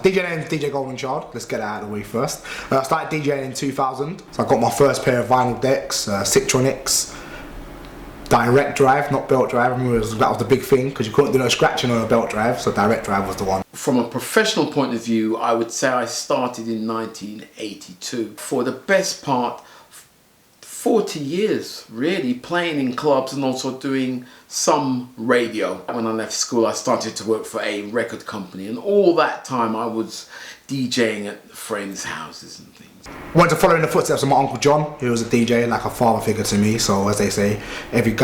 DJing DJ Golden Child, let's get that out of the way first. I started DJing in 2000, so I got my first pair of vinyl decks, Citronics, direct drive, not belt drive. I remember that was the big thing because you couldn't do no scratching on a belt drive, so direct drive was the one. From a professional point of view, I would say I started in 1982. For the best part, 40 years really, playing in clubs and also doing some radio. When I left school, I started to work for a record company, and all that time I was DJing at friends' houses and things. I wanted to follow in the footsteps of my Uncle John, who was a DJ, like a father figure to me. So as they say, every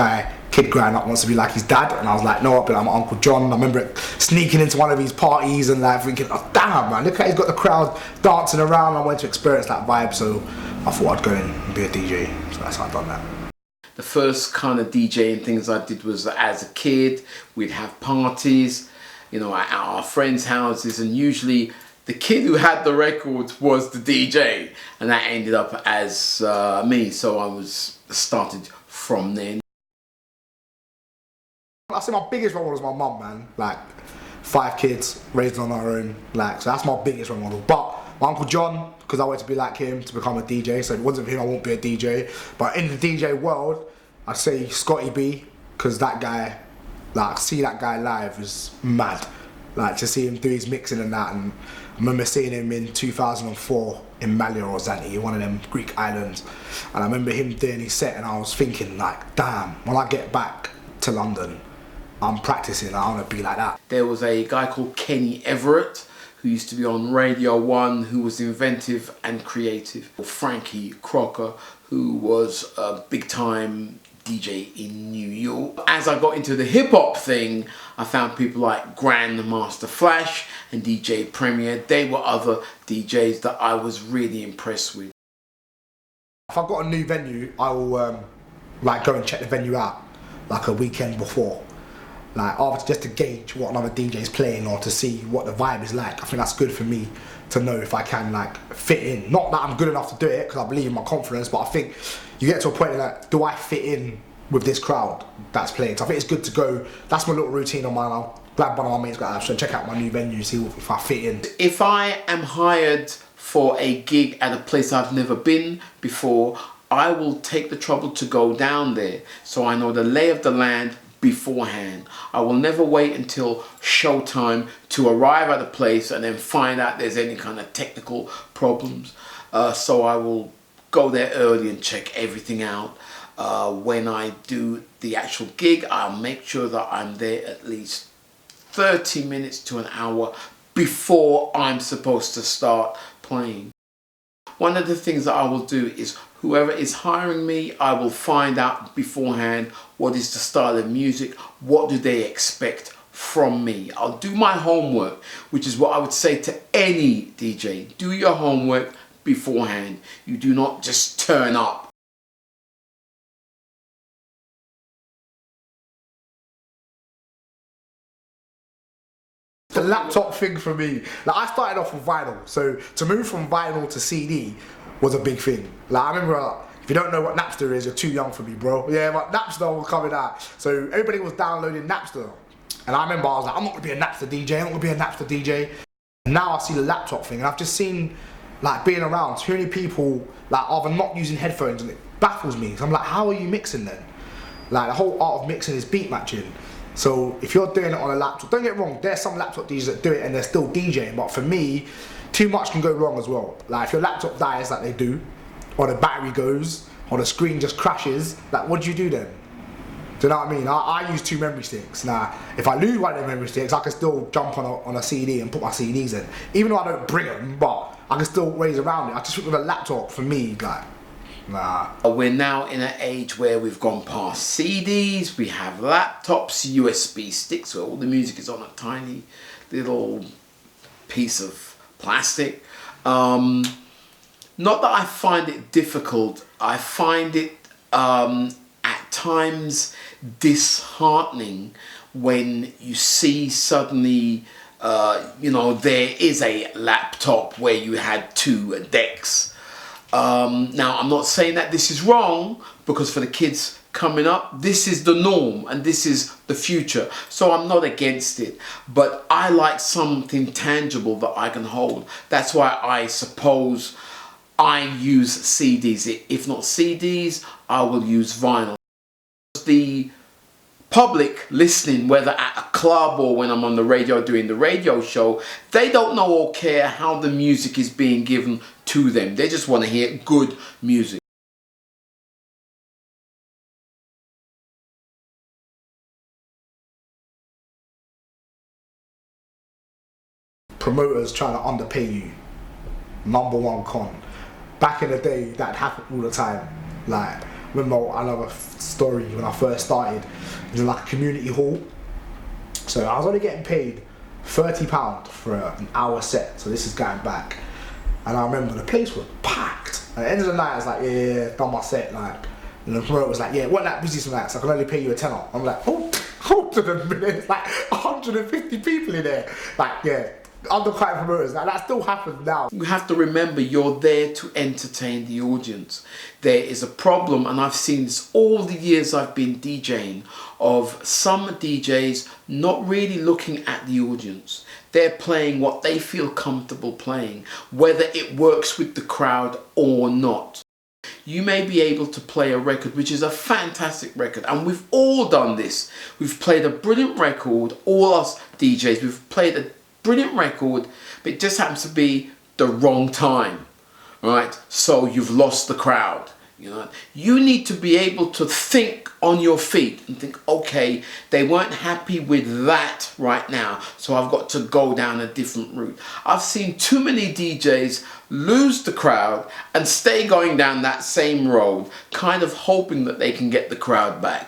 kid growing up wants to be like his dad, and I was like, no, but I'm Uncle John. I remember sneaking into one of these parties and like thinking, oh damn man, look how he's got the crowd dancing around. I wanted to experience that vibe, so I thought I'd go and be a DJ. So that's how I done that. The first kind of DJing things I did was as a kid. We'd have parties, you know, at our friends' houses, and usually the kid who had the records was the DJ, and that ended up as me. So I started from then. I say my biggest role model was my mum, man. Like 5 kids raised on our own, like, so that's my biggest role model. But my Uncle John, because I wanted to be like him to become a DJ, so if it wasn't for him I won't be a DJ. But in the DJ world, I'd say Scotty B, because that guy, like, see that guy live is mad. Like, to see him do his mixing and that, and I remember seeing him in 2004 in Malia or Zante, one of them Greek islands, and I remember him doing his set, and I was thinking like, damn, when I get back to London, I'm practicing, I want to be like that. There was a guy called Kenny Everett who used to be on Radio 1, who was inventive and creative. Frankie Crocker, who was a big time DJ in New York. As I got into the hip hop thing, I found people like Grandmaster Flash and DJ Premier. They were other DJs that I was really impressed with. If I've got a new venue, I will like go and check the venue out like a weekend before. Like, after, just to gauge what another DJ's playing or to see what the vibe is like. I think that's good for me to know if I can like fit in. Not that I'm good enough to do it, because I believe in my confidence, but I think you get to a point where like, do I fit in with this crowd that's playing? So I think it's good to go. That's my little routine on mine. I'll grab one of my mates, go check out my new venue, see if I fit in. If I am hired for a gig at a place I've never been before, I will take the trouble to go down there so I know the lay of the land beforehand. I will never wait until showtime to arrive at a place and then find out there's any kind of technical problems. So I will go there early and check everything out. When I do the actual gig, I'll make sure that I'm there at least 30 minutes to an hour before I'm supposed to start playing. One of the things that I will do is whoever is hiring me, I will find out beforehand what is the style of music, what do they expect from me. I'll do my homework, which is what I would say to any DJ. Do your homework beforehand. You do not just turn up. The laptop thing for me, like, I started off with vinyl, so to move from vinyl to CD was a big thing. Like, I remember, if you don't know what Napster is, you're too young for me, bro. Yeah, but Napster was coming out, so everybody was downloading Napster, and I remember I was like, I'm not gonna be a Napster DJ, I'm not gonna be a Napster DJ. And now I see the laptop thing, and I've just seen, like, being around too many people, like, either not using headphones, and it baffles me. So I'm like, how are you mixing then? Like, the whole art of mixing is beat matching. So if you're doing it on a laptop, don't get me wrong, there's some laptop DJs that do it and they're still DJing, but for me, too much can go wrong as well. Like, if your laptop dies like they do, or the battery goes, or the screen just crashes, like, what do you do then? Do you know what I mean? I use 2 memory sticks. Now, if I lose one of the memory sticks, I can still jump on a CD and put my CDs in. Even though I don't bring them, but I can still ways around it. I just think with a laptop, for me, like, nah. We're now in an age where we've gone past CDs, we have laptops, USB sticks where all the music is on a tiny little piece of plastic. Not that I find it difficult, I find it at times disheartening when you see suddenly, you know, there is a laptop where you had 2 decks. Now, I'm not saying that this is wrong, because for the kids coming up. This is the norm and this is the future. So I'm not against it, but I like something tangible that I can hold. That's why I suppose I use CDs. If not CDs, I will use vinyl. The public listening, whether at a club or when I'm on the radio doing the radio show, they don't know or care how the music is being given to them. They just want to hear good music. Promoters trying to underpay you. Number one con. Back in the day, that happened all the time. Like, remember, I love a story when I first started. It was like a community hall. So I was only getting paid £30 for an hour set. So this is going back. And I remember the place was packed. At the end of the night, I was like, yeah, done my set. Like, and the promoter was like, yeah, wasn't that busy tonight, so I can only pay you a tenner. I'm like, hold on a minute. It's like 150 people in there. Like, yeah. Undercut promoters. Now that still happens now. You have to remember, you're there to entertain the audience. There is a problem, and I've seen this all the years I've been DJing, of some DJs not really looking at the audience. They're playing what they feel comfortable playing, whether it works with the crowd or not. You may be able to play a record which is a fantastic record, and we've all done this. We've played a brilliant record, all us DJs, we've played a brilliant record, but it just happens to be the wrong time, right? So you've lost the crowd. You know, you need to be able to think on your feet and think, okay, they weren't happy with that right now, so I've got to go down a different route. I've seen too many DJs lose the crowd and stay going down that same road, kind of hoping that they can get the crowd back.